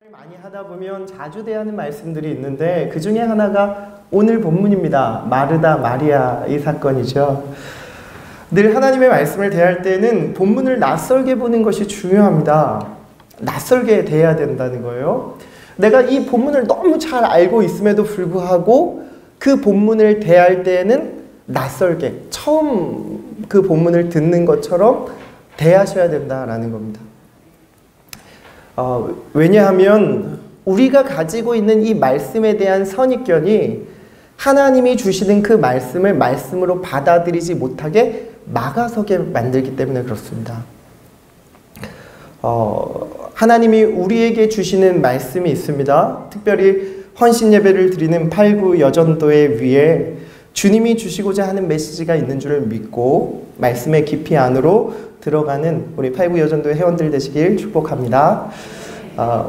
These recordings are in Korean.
많이 하다 보면 자주 대하는 말씀들이 있는데 그 중에 하나가 오늘 본문입니다. 마르다 마리아 이 사건이죠. 늘 하나님의 말씀을 대할 때는 본문을 낯설게 보는 것이 중요합니다. 낯설게 대해야 된다는 거예요. 내가 이 본문을 너무 잘 알고 있음에도 불구하고 그 본문을 대할 때에는 낯설게 처음 그 본문을 듣는 것처럼 대하셔야 된다라는 겁니다. 왜냐하면 우리가 가지고 있는 이 말씀에 대한 선입견이 하나님이 주시는 그 말씀을 말씀으로 받아들이지 못하게 막아서게 만들기 때문에 그렇습니다. 하나님이 우리에게 주시는 말씀이 있습니다. 특별히 헌신 예배를 드리는 8구 여전도회 위에 주님이 주시고자 하는 메시지가 있는 줄 믿고 말씀의 깊이 안으로 들어가는 우리 8구 여전도회 회원들 되시길 축복합니다.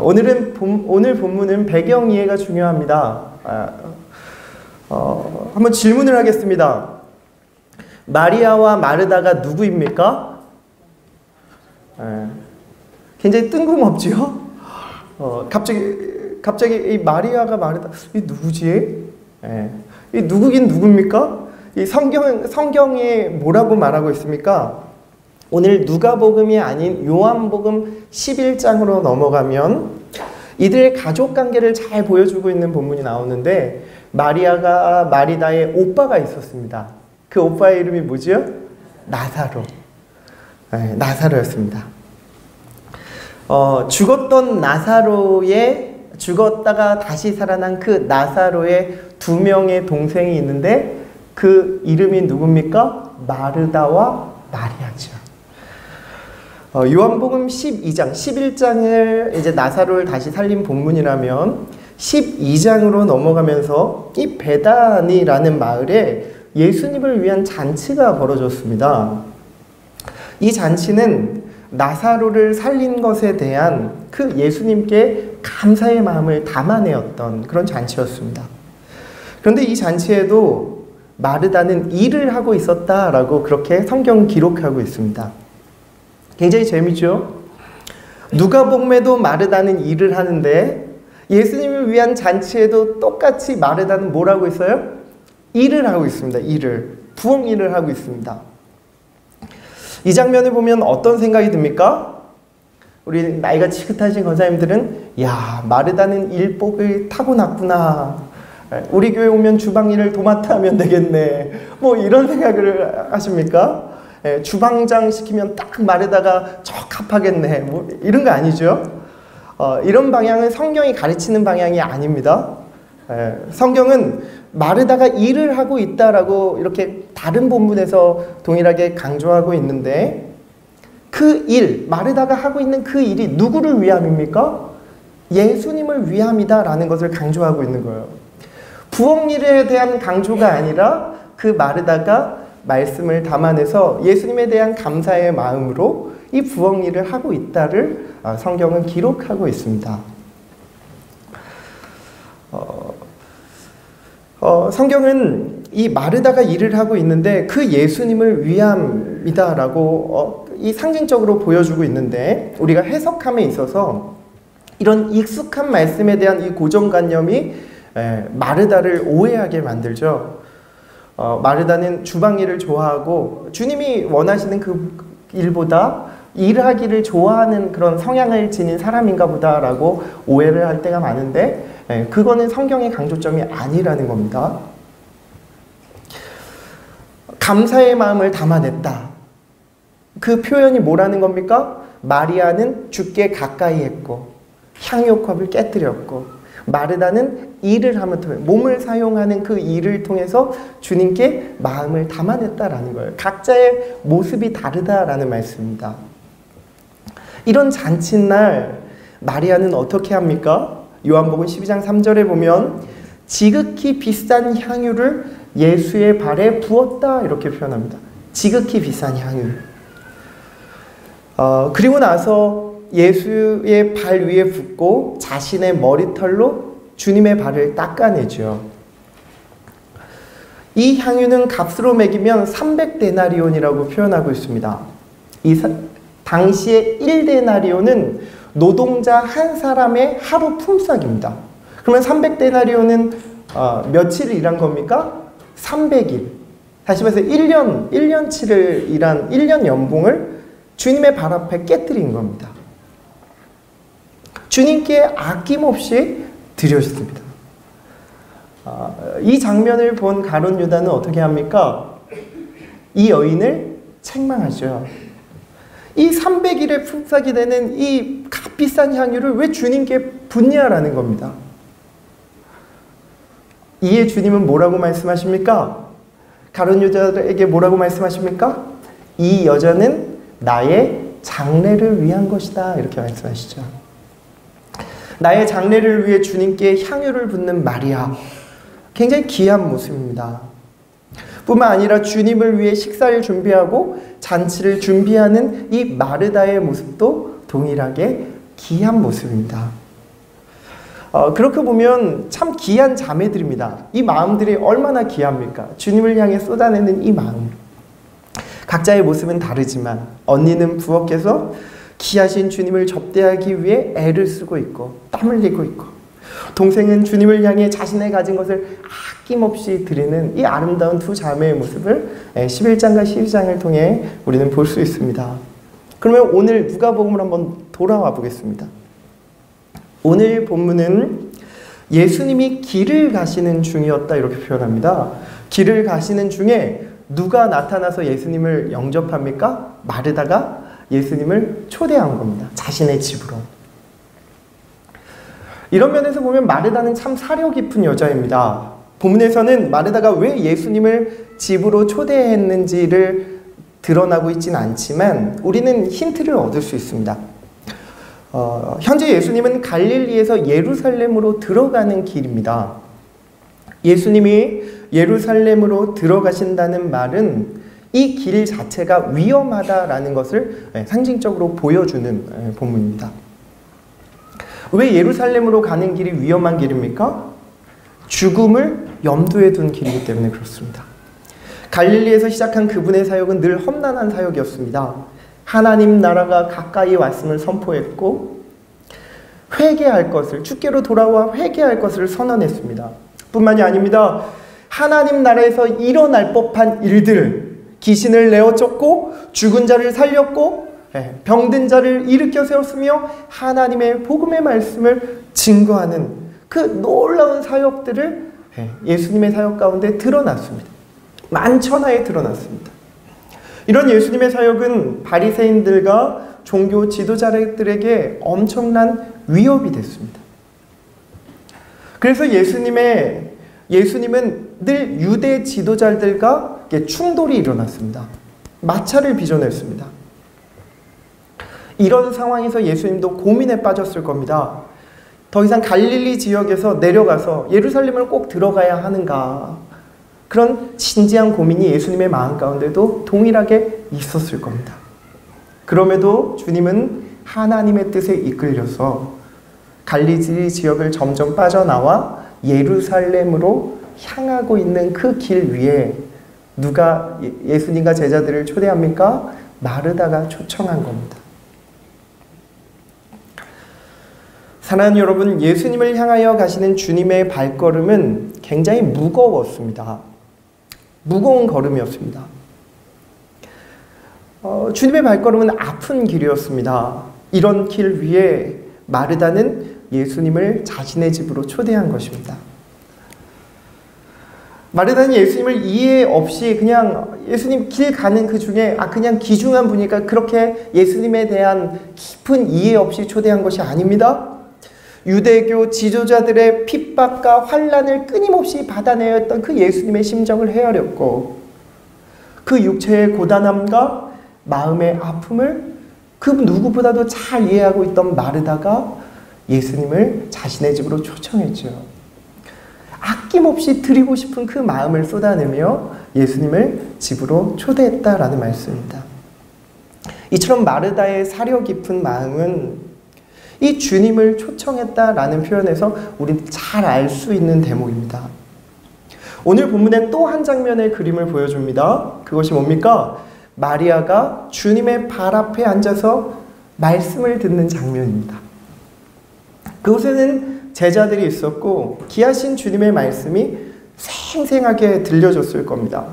오늘 본문은 배경 이해가 중요합니다. 한번 질문을 하겠습니다. 마리아와 마르다가 누구입니까? 굉장히 뜬금없죠? 갑자기 이 마리아가 마르다, 이 누구지? 이 누구긴 누굽니까? 이 성경에 뭐라고 말하고 있습니까? 오늘 누가복음이 아닌 요한복음 11장으로 넘어가면 이들의 가족관계를 잘 보여주고 있는 본문이 나오는데 마리아가 마리다의 오빠가 있었습니다. 그 오빠의 이름이 뭐죠? 나사로. 나사로였습니다. 죽었다가 다시 살아난 그 나사로의 두 명의 동생이 있는데 그 이름이 누굽니까? 마르다와 마리아죠. 요한복음 12장, 11장을 이제 나사로를 다시 살린 본문이라면 12장으로 넘어가면서 이 베다니라는 마을에 예수님을 위한 잔치가 벌어졌습니다. 이 잔치는 나사로를 살린 것에 대한 그 예수님께 감사의 마음을 담아내었던 그런 잔치였습니다. 그런데 이 잔치에도 마르다는 일을 하고 있었다라고 그렇게 성경 기록하고 있습니다. 굉장히 재미죠? 누가복음에도 마르다는 일을 하는데 예수님을 위한 잔치에도 똑같이 마르다는 뭘 하고 있어요? 일을 하고 있습니다. 부엌 일을 하고 있습니다. 이 장면을 보면 어떤 생각이 듭니까? 우리 나이가 지긋하신 권사님들은 야, 마르다는 일복을 타고났구나. 우리 교회 오면 주방 일을 도맡아 하면 되겠네. 뭐 이런 생각을 하십니까? 주방장 시키면 딱 마르다가 적합하겠네. 뭐 이런 거 아니죠? 이런 방향은 성경이 가르치는 방향이 아닙니다. 성경은 마르다가 일을 하고 있다라고 이렇게 다른 본문에서 동일하게 강조하고 있는데 그 일, 마르다가 하고 있는 그 일이 누구를 위함입니까? 예수님을 위함이다라는 것을 강조하고 있는 거예요. 부엌 일에 대한 강조가 아니라 그 마르다가 말씀을 담아내서 예수님에 대한 감사의 마음으로 이 부엌 일을 하고 있다를 성경은 기록하고 있습니다. 성경은 이 마르다가 일을 하고 있는데 그 예수님을 위함이다라고 이 상징적으로 보여주고 있는데 우리가 해석함에 있어서 이런 익숙한 말씀에 대한 이 고정관념이 마르다를 오해하게 만들죠. 마르다는 주방 일을 좋아하고 주님이 원하시는 그 일보다 일하기를 좋아하는 그런 성향을 지닌 사람인가 보다라고 오해를 할 때가 많은데 그거는 성경의 강조점이 아니라는 겁니다. 감사의 마음을 담아냈다. 그 표현이 뭐라는 겁니까? 마리아는 주께 가까이 했고 향유컵을 깨뜨렸고 마르다는 일을 하면 몸을 사용하는 그 일을 통해서 주님께 마음을 담아냈다라는 거예요. 각자의 모습이 다르다라는 말씀입니다. 이런 잔칫날 마리아는 어떻게 합니까? 요한복음 12장 3절에 보면 지극히 비싼 향유를 예수의 발에 부었다 이렇게 표현합니다. 지극히 비싼 향유. 그리고 나서 예수의 발 위에 붓고 자신의 머리털로 주님의 발을 닦아내죠. 이 향유는 값으로 매기면 300데나리온이라고 표현하고 있습니다. 당시에 1데나리온은 노동자 한 사람의 하루 품삯입니다. 그러면 300데나리온은 며칠 일한 겁니까? 300일. 다시 말해서 1년치를 일한 1년 연봉을 주님의 발 앞에 깨뜨린 겁니다. 주님께 아낌없이 드렸습니다. 이 장면을 본 가룟 유다는 어떻게 합니까? 이 여인을 책망하죠. 이 300일의 품삯이 되는 이 값비싼 향유를 왜 주님께 붓냐라는 겁니다. 이에 주님은 뭐라고 말씀하십니까? 가룟 유다에게 뭐라고 말씀하십니까? 이 여자는 나의 장례를 위한 것이다, 이렇게 말씀하시죠. 나의 장례를 위해 주님께 향유를 붓는 마리아, 굉장히 귀한 모습입니다. 뿐만 아니라 주님을 위해 식사를 준비하고 잔치를 준비하는 이 마르다의 모습도 동일하게 귀한 모습입니다. 그렇게 보면 참 귀한 자매들입니다. 이 마음들이 얼마나 귀합니까? 주님을 향해 쏟아내는 이 마음. 각자의 모습은 다르지만 언니는 부엌에서 귀하신 주님을 접대하기 위해 애를 쓰고 있고 땀 흘리고 있고, 동생은 주님을 향해 자신의 가진 것을 아낌없이 드리는 이 아름다운 두 자매의 모습을 11장과 12장을 통해 우리는 볼 수 있습니다. 그러면 오늘 누가복음을 한번 돌아와 보겠습니다. 오늘 본문은 예수님이 길을 가시는 중이었다, 이렇게 표현합니다. 길을 가시는 중에 누가 나타나서 예수님을 영접합니까? 마르다가 예수님을 초대한 겁니다. 자신의 집으로. 이런 면에서 보면 마르다는 참 사려 깊은 여자입니다. 본문에서는 마르다가 왜 예수님을 집으로 초대했는지를 드러나고 있지는 않지만 우리는 힌트를 얻을 수 있습니다. 현재 예수님은 갈릴리에서 예루살렘으로 들어가는 길입니다. 예수님이 예루살렘으로 들어가신다는 말은 이 길 자체가 위험하다라는 것을 상징적으로 보여주는 본문입니다. 왜 예루살렘으로 가는 길이 위험한 길입니까? 죽음을 염두에 둔 길이기 때문에 그렇습니다. 갈릴리에서 시작한 그분의 사역은 늘 험난한 사역이었습니다. 하나님 나라가 가까이 왔음을 선포했고 회개할 것을, 주께로 돌아와 회개할 것을 선언했습니다. 뿐만이 아닙니다. 하나님 나라에서 일어날 법한 일들, 귀신을 내어 쫓고 죽은 자를 살렸고 병든 자를 일으켜 세웠으며 하나님의 복음의 말씀을 증거하는 그 놀라운 사역들을 예수님의 사역 가운데 드러났습니다. 만천하에 드러났습니다. 이런 예수님의 사역은 바리새인들과 종교 지도자들에게 엄청난 위협이 됐습니다. 그래서 예수님은 늘 유대 지도자들과 충돌이 일어났습니다. 마찰을 빚어냈습니다. 이런 상황에서 예수님도 고민에 빠졌을 겁니다. 더 이상 갈릴리 지역에서 내려가서 예루살렘을 꼭 들어가야 하는가, 그런 진지한 고민이 예수님의 마음 가운데도 동일하게 있었을 겁니다. 그럼에도 주님은 하나님의 뜻에 이끌려서 갈릴리 지역을 점점 빠져나와 예루살렘으로 향하고 있는 그 길 위에 누가 예수님과 제자들을 초대합니까? 마르다가 초청한 겁니다. 사랑하는 여러분, 예수님을 향하여 가시는 주님의 발걸음은 굉장히 무거웠습니다. 무거운 걸음이었습니다. 주님의 발걸음은 아픈 길이었습니다. 이런 길 위에 마르다는 예수님을 자신의 집으로 초대한 것입니다. 마르다는 예수님을 이해 없이 그냥 예수님 길 가는 그 중에 그냥 귀중한 분이니까 그렇게 예수님에 대한 깊은 이해 없이 초대한 것이 아닙니다. 유대교 지도자들의 핍박과 환난을 끊임없이 받아내었던 그 예수님의 심정을 헤아렸고 그 육체의 고단함과 마음의 아픔을 그 누구보다도 잘 이해하고 있던 마르다가 예수님을 자신의 집으로 초청했죠. 아낌없이 드리고 싶은 그 마음을 쏟아내며 예수님을 집으로 초대했다라는 말씀입니다. 이처럼 마르다의 사려 깊은 마음은 이 주님을 초청했다라는 표현에서 우리는 잘 알 수 있는 대목입니다. 오늘 본문에 또 한 장면의 그림을 보여줍니다. 그것이 뭡니까? 마리아가 주님의 발 앞에 앉아서 말씀을 듣는 장면입니다. 그곳에는 제자들이 있었고 귀하신 주님의 말씀이 생생하게 들려줬을 겁니다.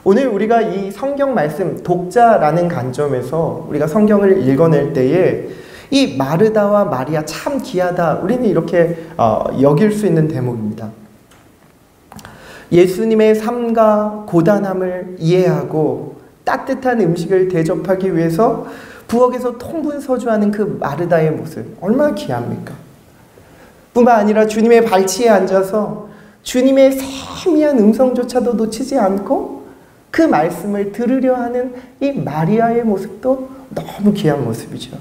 오늘 우리가 이 성경 말씀, 독자라는 관점에서 우리가 성경을 읽어낼 때에 이 마르다와 마리아 참 귀하다, 우리는 이렇게 여길 수 있는 대목입니다. 예수님의 삶과 고단함을 이해하고 따뜻한 음식을 대접하기 위해서 부엌에서 통분서주하는 그 마르다의 모습, 얼마나 귀합니까? 뿐만 아니라 주님의 발치에 앉아서 주님의 세미한 음성조차도 놓치지 않고 그 말씀을 들으려 하는 이 마리아의 모습도 너무 귀한 모습이죠.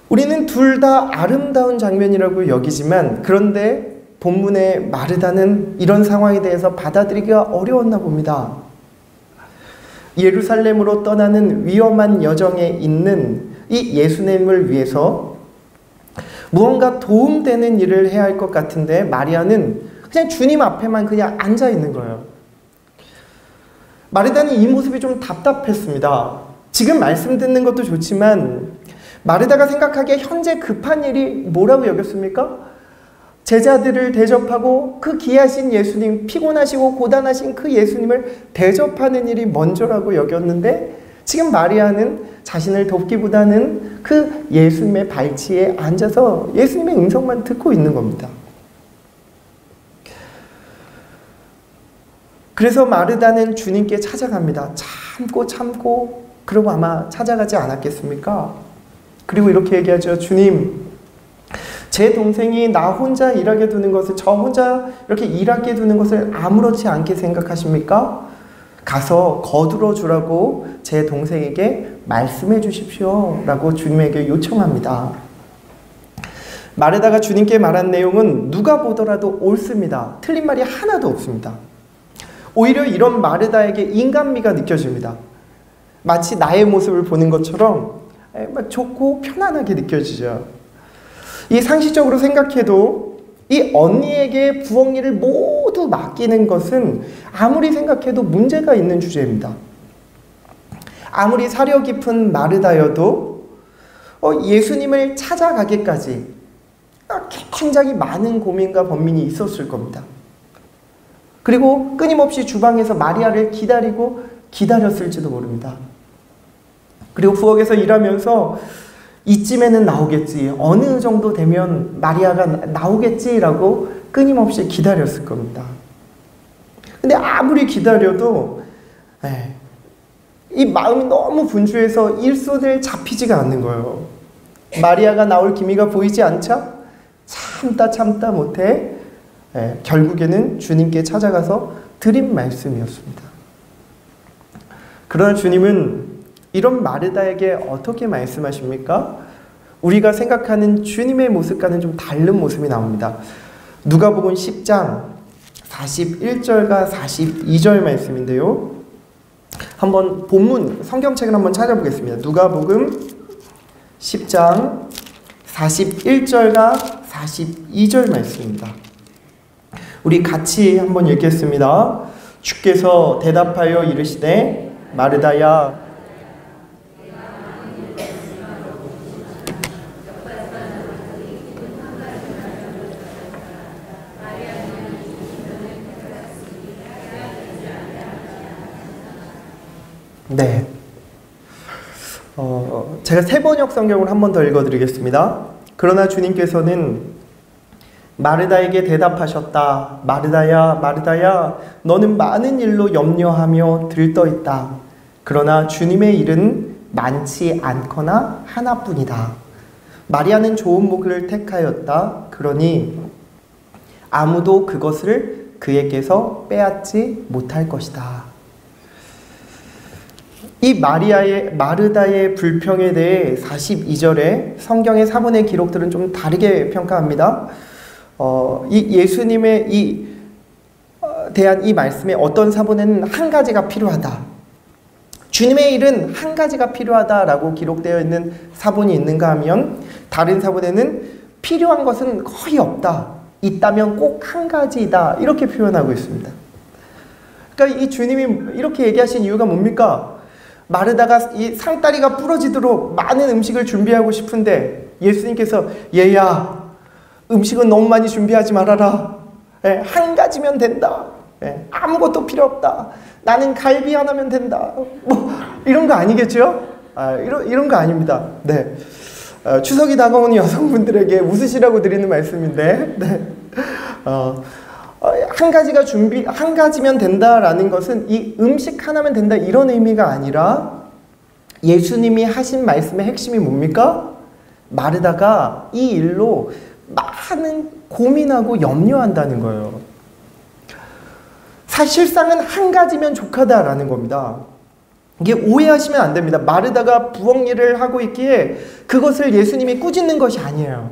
우리는 둘 다 아름다운 장면이라고 여기지만, 그런데 본문의 마르다는 이런 상황에 대해서 받아들이기가 어려웠나 봅니다. 예루살렘으로 떠나는 위험한 여정에 있는 이 예수님을 위해서 무언가 도움되는 일을 해야 할 것 같은데 마리아는 그냥 주님 앞에만 그냥 앉아 있는 거예요. 마르다는 이 모습이 좀 답답했습니다. 지금 말씀 듣는 것도 좋지만 마르다가 생각하기에 현재 급한 일이 뭐라고 여겼습니까? 제자들을 대접하고 그 귀하신 예수님, 피곤하시고 고단하신 그 예수님을 대접하는 일이 먼저라고 여겼는데, 지금 마리아는 자신을 돕기보다는 그 예수님의 발치에 앉아서 예수님의 음성만 듣고 있는 겁니다. 그래서 마르다는 주님께 찾아갑니다. 참고 그러고 아마 찾아가지 않았겠습니까? 그리고 이렇게 얘기하죠. 주님, 제 동생이 나 혼자 일하게 두는 것을, 저 혼자 이렇게 일하게 두는 것을 아무렇지 않게 생각하십니까? 가서 거두러 주라고 제 동생에게 말씀해 주십시오 라고 주님에게 요청합니다. 마르다가 주님께 말한 내용은 누가 보더라도 옳습니다. 틀린 말이 하나도 없습니다. 오히려 이런 마르다에게 인간미가 느껴집니다. 마치 나의 모습을 보는 것처럼 좋고 편안하게 느껴지죠. 이 상식적으로 생각해도 이 언니에게 부엌 일을 모두 맡기는 것은 아무리 생각해도 문제가 있는 주제입니다. 아무리 사려 깊은 마르다여도 예수님을 찾아가기까지 굉장히 많은 고민과 번민이 있었을 겁니다. 그리고 끊임없이 주방에서 마리아를 기다렸을지도 모릅니다. 그리고 부엌에서 일하면서 이쯤에는 나오겠지, 어느 정도 되면 마리아가 나오겠지라고 끊임없이 기다렸을 겁니다. 근데 아무리 기다려도 이 마음이 너무 분주해서 일손을 잡히지가 않는 거예요. 마리아가 나올 기미가 보이지 않자 참다 못해 결국에는 주님께 찾아가서 드린 말씀이었습니다. 그러나 주님은 이런 마르다에게 어떻게 말씀하십니까? 우리가 생각하는 주님의 모습과는 좀 다른 모습이 나옵니다. 누가복음 10장 41절과 42절 말씀인데요. 한번 본문 성경책을 한번 찾아보겠습니다. 누가복음 10장 41절과 42절 말씀입니다. 우리 같이 한번 읽겠습니다. 주께서 대답하여 이르시되 마르다야, 네. 제가 세번역 성경을 한 번 더 읽어드리겠습니다. 그러나 주님께서는 마르다에게 대답하셨다. 마르다야, 마르다야, 너는 많은 일로 염려하며 들떠있다. 그러나 주님의 일은 많지 않거나 하나뿐이다. 마리아는 좋은 목을 택하였다. 그러니 아무도 그것을 그에게서 빼앗지 못할 것이다. 이 마르다의 불평에 대해 42절에 성경의 사본의 기록들은 좀 다르게 평가합니다. 이 예수님의 대한 이 말씀에 어떤 사본에는 한 가지가 필요하다, 주님의 일은 한 가지가 필요하다라고 기록되어 있는 사본이 있는가 하면, 다른 사본에는 필요한 것은 거의 없다, 있다면 꼭 한 가지이다, 이렇게 표현하고 있습니다. 그러니까 이 주님이 이렇게 얘기하신 이유가 뭡니까? 마르다가 이 상다리가 부러지도록 많은 음식을 준비하고 싶은데 예수님께서 얘야, 음식은 너무 많이 준비하지 말아라. 한 가지면 된다. 아무것도 필요 없다. 나는 갈비 하나면 된다. 뭐 이런 거 아니겠죠? 이런 거 아닙니다. 네. 추석이 다가오는 여성분들에게 웃으시라고 드리는 말씀인데, 네. 한 가지면 된다라는 것은 이 음식 하나면 된다 이런 의미가 아니라 예수님이 하신 말씀의 핵심이 뭡니까? 마르다가 이 일로 많은 고민하고 염려한다는 거예요. 사실상은 한 가지면 족하다라는 겁니다. 이게 오해하시면 안 됩니다. 마르다가 부엌 일을 하고 있기에 그것을 예수님이 꾸짖는 것이 아니에요.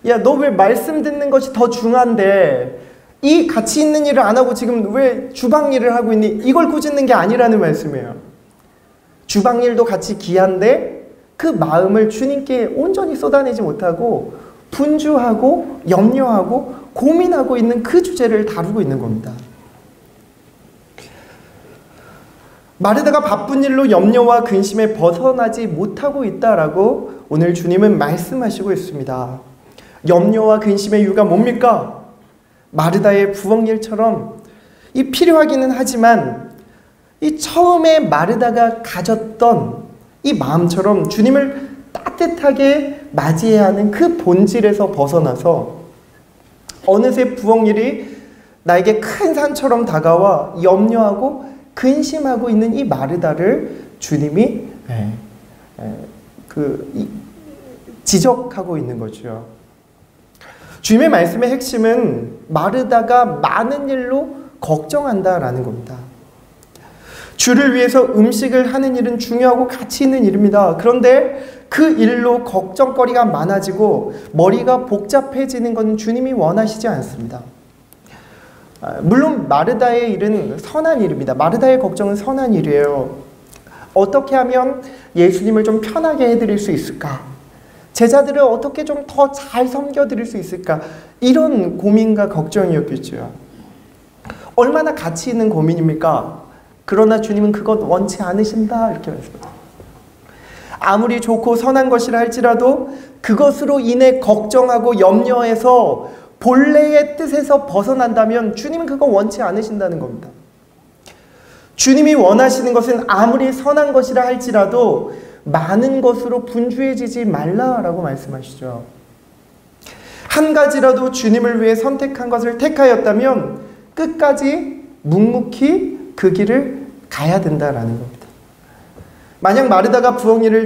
야, 너 왜 말씀 듣는 것이 더 중요한데 이 가치 있는 일을 안 하고 지금 왜 주방 일을 하고 있니? 이걸 꾸짖는 게 아니라는 말씀이에요. 주방 일도 같이 귀한데 그 마음을 주님께 온전히 쏟아내지 못하고 분주하고 염려하고 고민하고 있는 그 주제를 다루고 있는 겁니다. 마르다가 바쁜 일로 염려와 근심에 벗어나지 못하고 있다라고 오늘 주님은 말씀하시고 있습니다. 염려와 근심의 이유가 뭡니까? 마르다의 부엌일처럼 이 필요하기는 하지만 이 처음에 마르다가 가졌던 이 마음처럼 주님을 따뜻하게 맞이해야 하는 그 본질에서 벗어나서 어느새 부엌일이 나에게 큰 산처럼 다가와 염려하고 근심하고 있는 이 마르다를 주님이 지적하고 있는 거죠. 주님의 말씀의 핵심은 마르다가 많은 일로 걱정한다라는 겁니다. 주를 위해서 음식을 하는 일은 중요하고 가치 있는 일입니다. 그런데 그 일로 걱정거리가 많아지고 머리가 복잡해지는 것은 주님이 원하시지 않습니다. 물론 마르다의 일은 선한 일입니다. 마르다의 걱정은 선한 일이에요. 어떻게 하면 예수님을 좀 편하게 해드릴 수 있을까? 제자들을 어떻게 좀 더 잘 섬겨드릴 수 있을까? 이런 고민과 걱정이었겠죠. 얼마나 가치 있는 고민입니까? 그러나 주님은 그것 원치 않으신다 이렇게 말씀합니다. 아무리 좋고 선한 것이라 할지라도 그것으로 인해 걱정하고 염려해서 본래의 뜻에서 벗어난다면 주님은 그거 원치 않으신다는 겁니다. 주님이 원하시는 것은 아무리 선한 것이라 할지라도 많은 것으로 분주해지지 말라라고 말씀하시죠. 한 가지라도 주님을 위해 선택한 것을 택하였다면 끝까지 묵묵히 그 길을 가야 된다라는 겁니다. 만약 마르다가 부엌일을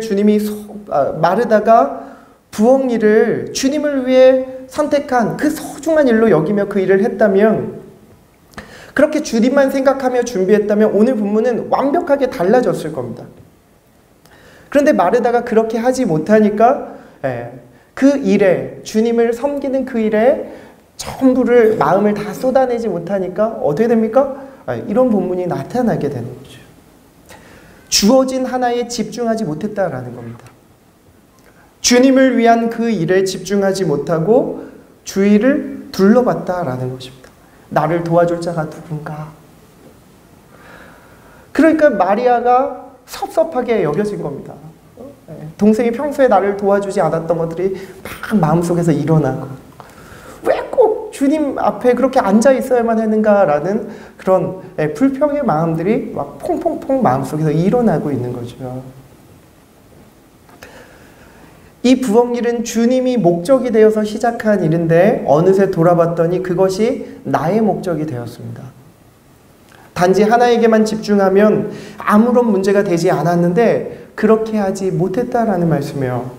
주님을 위해 선택한 그 소중한 일로 여기며 그 일을 했다면, 그렇게 주님만 생각하며 준비했다면 오늘 본문은 완벽하게 달라졌을 겁니다. 그런데 마르다가 그렇게 하지 못하니까 그 일에, 주님을 섬기는 그 일에 전부를, 마음을 다 쏟아내지 못하니까 어떻게 됩니까? 이런 본문이 나타나게 되는 거죠. 주어진 하나에 집중하지 못했다라는 겁니다. 주님을 위한 그 일에 집중하지 못하고 주위를 둘러봤다라는 것입니다. 나를 도와줄 자가 누군가? 그러니까 마리아가 섭섭하게 여겨진 겁니다. 동생이 평소에 나를 도와주지 않았던 것들이 막 마음속에서 일어나고, 왜 꼭 주님 앞에 그렇게 앉아 있어야만 하는가라는 그런 불평의 마음들이 막 퐁퐁퐁 마음속에서 일어나고 있는 거죠. 이 부엌일은 주님이 목적이 되어서 시작한 일인데 어느새 돌아봤더니 그것이 나의 목적이 되었습니다. 단지 하나에게만 집중하면 아무런 문제가 되지 않았는데 그렇게 하지 못했다라는 말씀이에요.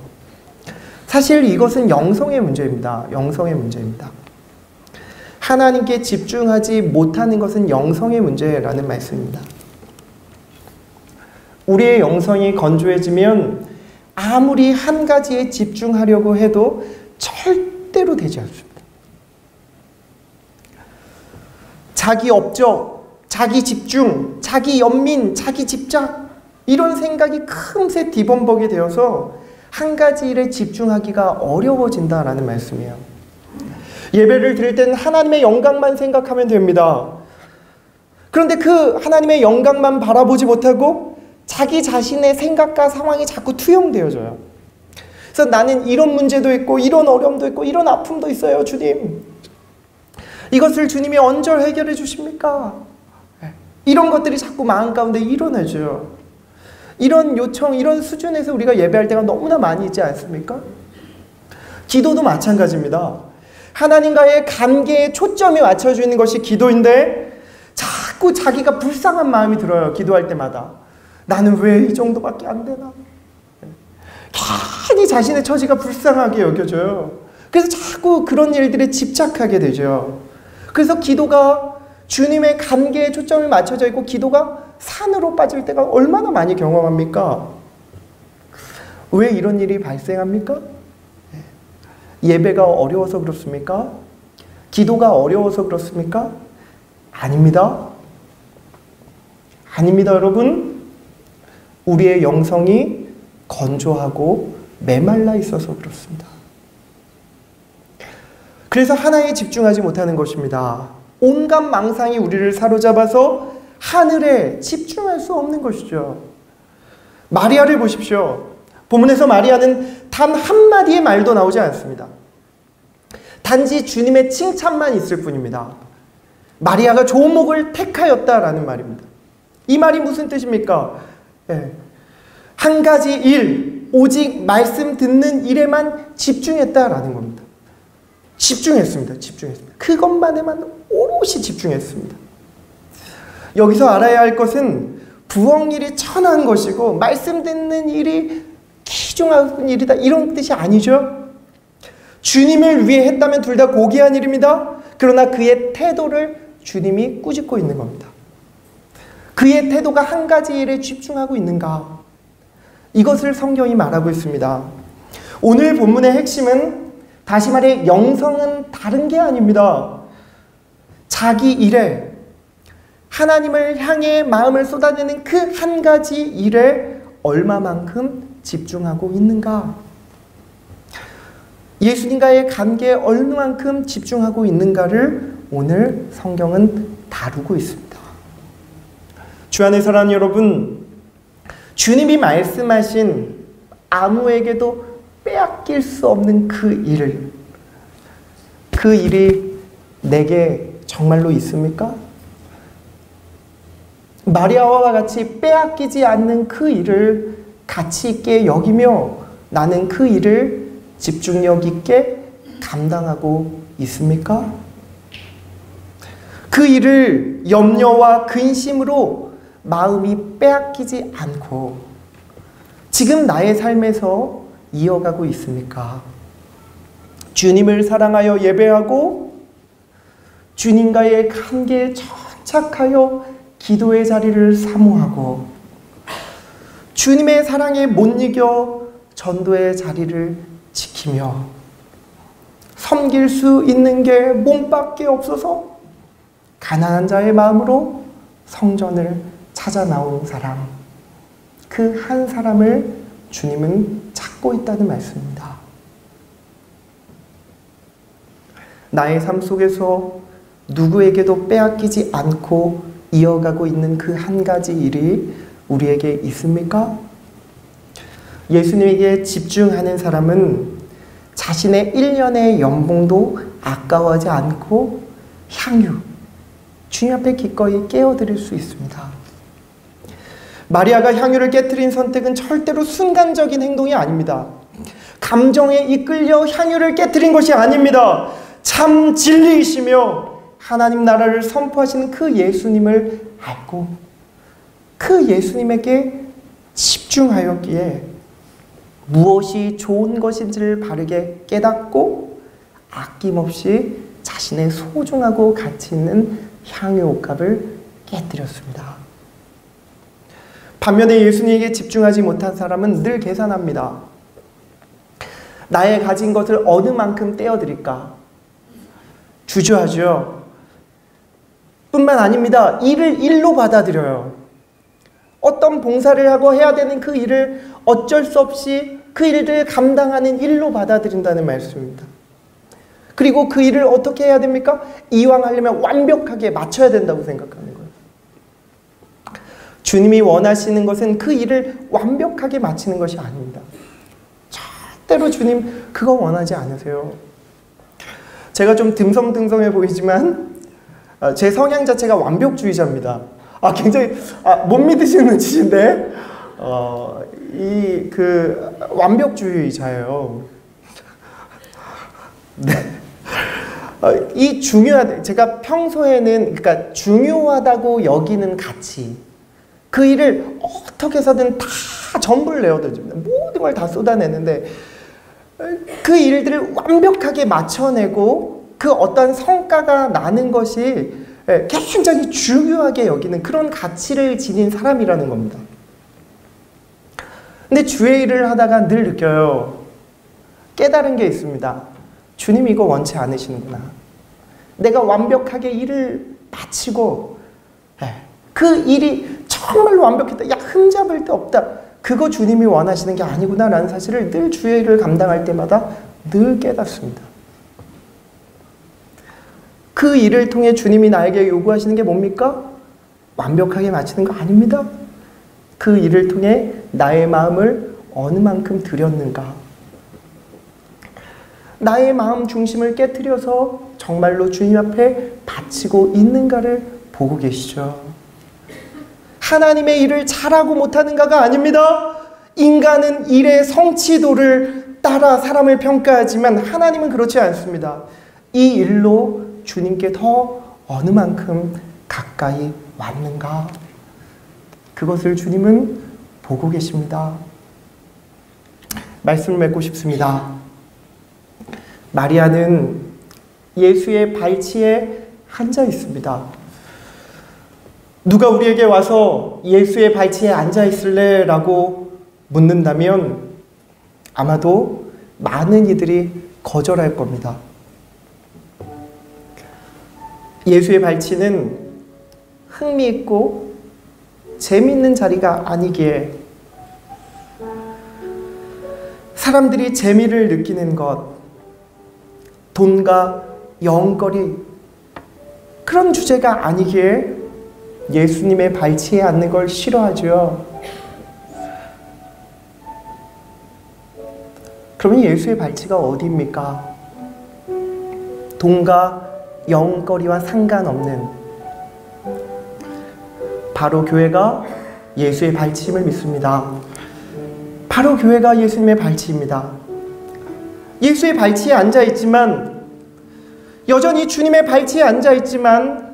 사실 이것은 영성의 문제입니다. 영성의 문제입니다. 하나님께 집중하지 못하는 것은 영성의 문제라는 말씀입니다. 우리의 영성이 건조해지면 아무리 한 가지에 집중하려고 해도 절대로 되지 않습니다. 자기 업적, 자기 집중, 자기 연민, 자기 집착, 이런 생각이 금세 뒤범벅이 되어서 한 가지 일에 집중하기가 어려워진다라는 말씀이에요. 예배를 드릴 때는 하나님의 영광만 생각하면 됩니다. 그런데 그 하나님의 영광만 바라보지 못하고 자기 자신의 생각과 상황이 자꾸 투영되어져요. 그래서 나는 이런 문제도 있고 이런 어려움도 있고 이런 아픔도 있어요, 주님. 이것을 주님이 언제 해결해 주십니까? 이런 것들이 자꾸 마음 가운데 일어나죠. 이런 요청, 이런 수준에서 우리가 예배할 때가 너무나 많이 있지 않습니까? 기도도 마찬가지입니다. 하나님과의 관계에 초점이 맞춰져 있는 것이 기도인데 자꾸 자기가 불쌍한 마음이 들어요. 기도할 때마다. 나는 왜 이 정도밖에 안 되나? 괜히 자신의 처지가 불쌍하게 여겨져요. 그래서 자꾸 그런 일들에 집착하게 되죠. 그래서 기도가 주님의 관계에 초점을 맞춰져 있고 기도가 산으로 빠질 때가 얼마나 많이 경험합니까? 왜 이런 일이 발생합니까? 예배가 어려워서 그렇습니까? 기도가 어려워서 그렇습니까? 아닙니다. 아닙니다, 여러분. 우리의 영성이 건조하고 메말라 있어서 그렇습니다. 그래서 하나에 집중하지 못하는 것입니다. 온갖 망상이 우리를 사로잡아서 하늘에 집중할 수 없는 것이죠. 마리아를 보십시오. 본문에서 마리아는 단 한마디의 말도 나오지 않습니다. 단지 주님의 칭찬만 있을 뿐입니다. 마리아가 좋은 목을 택하였다라는 말입니다. 이 말이 무슨 뜻입니까? 한 가지 일, 오직 말씀 듣는 일에만 집중했다라는 겁니다. 집중했습니다. 그것만에만 오롯이 집중했습니다. 여기서 알아야 할 것은 부엌일이 천한 것이고 말씀 듣는 일이 귀중한 일이다, 이런 뜻이 아니죠. 주님을 위해 했다면 둘 다 고귀한 일입니다. 그러나 그의 태도를 주님이 꾸짖고 있는 겁니다. 그의 태도가 한 가지 일에 집중하고 있는가? 이것을 성경이 말하고 있습니다. 오늘 본문의 핵심은 다시 말해 영성은 다른 게 아닙니다. 자기 일에 하나님을 향해 마음을 쏟아내는 그 한 가지 일에 얼마만큼 집중하고 있는가? 예수님과의 관계에 얼마만큼 집중하고 있는가를 오늘 성경은 다루고 있습니다. 주 안의 사랑 여러분, 주님이 말씀하신 아무에게도 빼앗길 수 없는 그 일이 내게 정말로 있습니까? 마리아와 같이 빼앗기지 않는 그 일을 가치 있게 여기며 나는 그 일을 집중력 있게 감당하고 있습니까? 그 일을 염려와 근심으로 마음이 빼앗기지 않고 지금 나의 삶에서 이어가고 있습니까? 주님을 사랑하여 예배하고 주님과의 관계에 정착하여 기도의 자리를 사모하고 주님의 사랑에 못 이겨 전도의 자리를 지키며 섬길 수 있는 게 몸밖에 없어서 가난한 자의 마음으로 성전을 찾아 나온 사람, 그 한 사람을 주님은 찾고 있다는 말씀입니다. 나의 삶 속에서 누구에게도 빼앗기지 않고 이어가고 있는 그 한 가지 일이 우리에게 있습니까? 예수님에게 집중하는 사람은 자신의 1년의 연봉도 아까워하지 않고 향유, 주님 앞에 기꺼이 깨어드릴 수 있습니다. 마리아가 향유를 깨트린 선택은 절대로 순간적인 행동이 아닙니다. 감정에 이끌려 향유를 깨트린 것이 아닙니다. 참 진리이시며 하나님 나라를 선포하시는 그 예수님을 알고 그 예수님에게 집중하였기에 무엇이 좋은 것인지를 바르게 깨닫고 아낌없이 자신의 소중하고 가치 있는 향유 옷값을 깨뜨렸습니다. 반면에 예수님에게 집중하지 못한 사람은 늘 계산합니다. 나의 가진 것을 어느 만큼 떼어드릴까? 주저하죠. 뿐만 아닙니다. 일을 일로 받아들여요. 어떤 봉사를 하고 해야 되는 그 일을 어쩔 수 없이 그 일을 감당하는 일로 받아들인다는 말씀입니다. 그리고 그 일을 어떻게 해야 됩니까? 이왕 하려면 완벽하게 맞춰야 된다고 생각하는 거예요. 주님이 원하시는 것은 그 일을 완벽하게 마치는 것이 아닙니다. 절대로 주님 그거 원하지 않으세요. 제가 좀 듬성듬성해 보이지만 제 성향 자체가 완벽주의자입니다. 굉장히 못 믿으시는 눈치인데 완벽주의자예요. 네. 제가 평소에는 그러니까 중요하다고 여기는 가치, 그 일을 어떻게 해서든 다 전부를 내어드립니다. 모든 걸 다 쏟아내는데 그 일들을 완벽하게 맞춰내고 그 어떤 성과가 나는 것이 굉장히 중요하게 여기는 그런 가치를 지닌 사람이라는 겁니다. 근데 주의 일을 하다가 늘 느껴요. 깨달은 게 있습니다. 주님이 이거 원치 않으시는구나. 내가 완벽하게 일을 마치고 그 일이 정말로 완벽했다. 야, 흠잡을 데 없다. 그거 주님이 원하시는 게 아니구나 라는 사실을 늘 주의 일을 감당할 때마다 늘 깨닫습니다. 그 일을 통해 주님이 나에게 요구하시는 게 뭡니까? 완벽하게 마치는 거 아닙니다. 그 일을 통해 나의 마음을 어느 만큼 드렸는가, 나의 마음 중심을 깨트려서 정말로 주님 앞에 바치고 있는가를 보고 계시죠. 하나님의 일을 잘하고 못하는가가 아닙니다. 인간은 일의 성취도를 따라 사람을 평가하지만 하나님은 그렇지 않습니다. 이 일로 주님께 더 어느 만큼 가까이 왔는가, 그것을 주님은 보고 계십니다. 말씀을 맺고 싶습니다. 마리아는 예수의 발치에 앉아 있습니다. 누가 우리에게 와서 예수의 발치에 앉아 있을래? 라고 묻는다면 아마도 많은 이들이 거절할 겁니다. 예수의 발치는 흥미있고 재미있는 자리가 아니기에 사람들이 재미를 느끼는 것, 돈과 영거리, 그런 주제가 아니기에 예수님의 발치에 앉는 걸 싫어하죠. 그러면 예수의 발치가 어디입니까? 돈과 영거리와 상관없는, 바로 교회가 예수의 발치임을 믿습니다. 바로 교회가 예수님의 발치입니다. 예수의 발치에 앉아있지만, 여전히 주님의 발치에 앉아있지만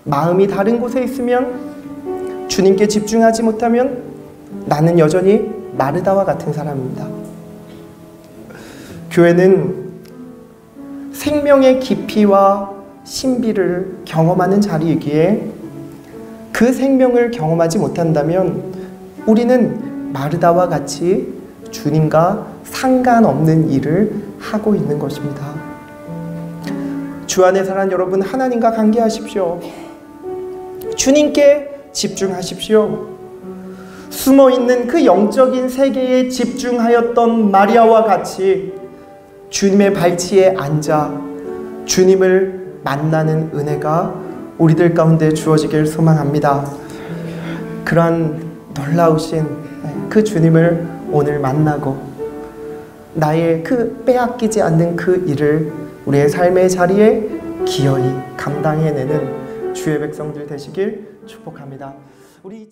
마음이 다른 곳에 있으면, 주님께 집중하지 못하면 나는 여전히 마르다와 같은 사람입니다. 교회는 생명의 깊이와 신비를 경험하는 자리이기에 그 생명을 경험하지 못한다면 우리는 마르다와 같이 주님과 상관없는 일을 하고 있는 것입니다. 주 안에 사는 여러분, 하나님과 관계하십시오. 주님께 집중하십시오. 숨어있는 그 영적인 세계에 집중하였던 마리아와 같이 주님의 발치에 앉아 주님을 만나는 은혜가 우리들 가운데 주어지길 소망합니다. 그러한 놀라우신 그 주님을 오늘 만나고 나의 그 빼앗기지 않는 그 일을 우리의 삶의 자리에 기어이 감당해내는 주의 백성들 되시길 축복합니다. 우리